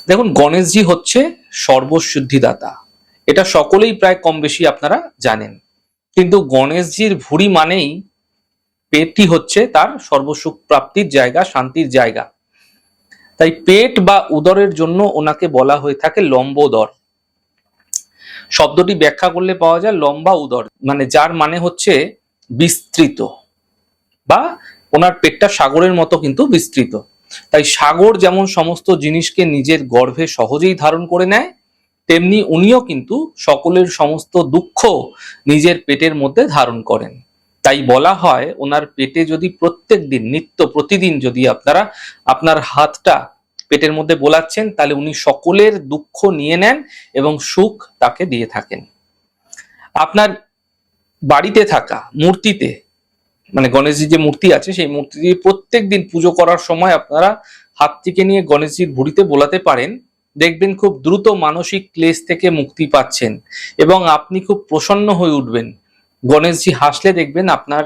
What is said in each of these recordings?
দেখুন, গণেশজি হচ্ছে সর্বসিদ্ধিদাতা, এটা সকলেই প্রায় কম বেশি আপনারা জানেন। কিন্তু গণেশজির ভুঁড়ি মানেই পেটই হচ্ছে তার সর্বসুখ প্রাপ্তির জায়গা, শান্তির জায়গা। তাই পেট বা উদরের জন্য ওনাকে বলা হয়ে থাকে লম্বোদর। শব্দটি ব্যাখ্যা করলে পাওয়া যায় লম্বা উদর, মানে যার মানে হচ্ছে বিস্তৃত, বা ওনার পেটটা সাগরের মতো কিন্তু বিস্তৃত। তাই সাগর যেমন সমস্ত জিনিসকে নিজের গর্ভে সহজেই ধারণ করে নেয়, তেমনি উনিও কিন্তু সকলের সমস্ত দুঃখ নিজের পেটের মধ্যে ধারণ করেন। তাই বলা হয় ওনার পেটে যদি প্রত্যেক দিন, নিত্য প্রতিদিন যদি আপনারা আপনার হাতটা পেটের মধ্যে বোলাচ্ছেন, তাহলে উনি সকলের দুঃখ নিয়ে নেন এবং সুখ তাকে দিয়ে থাকেন। আপনার বাড়িতে থাকা মূর্তিতে, মানে গণেশজির যে মূর্তি আছে সেই মূর্তি দিয়ে প্রত্যেক দিন পুজো করার সময় আপনারা হাতটিকে নিয়ে গণেশজির ভুঁড়িতে বোলাতে পারেন। দেখবেন খুব দ্রুত মানসিক ক্লেশ থেকে মুক্তি পাচ্ছেন এবং আপনি খুব প্রসন্ন হয়ে উঠবেন। গণেশজি হাসলে দেখবেন আপনার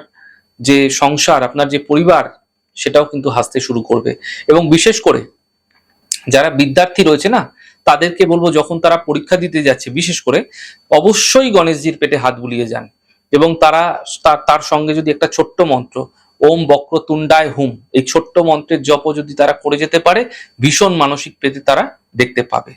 যে সংসার, আপনার যে পরিবার, সেটাও কিন্তু হাসতে শুরু করবে। এবং বিশেষ করে যারা বিদ্যার্থী রয়েছে না, তাদেরকে বলবো যখন তারা পরীক্ষা দিতে যাচ্ছে বিশেষ করে, অবশ্যই গণেশজির পেটে হাত বুলিয়ে যান। এবং তারা তার সঙ্গে যদি একটা ছোট্ট মন্ত্র, ওম বক্রতুণ্ডায় হুম, এই ছোট্ট মন্ত্রের জপ যদি তারা করে যেতে পারে, ভীষণ মানসিক পেতে তারা দেখতে পাবে।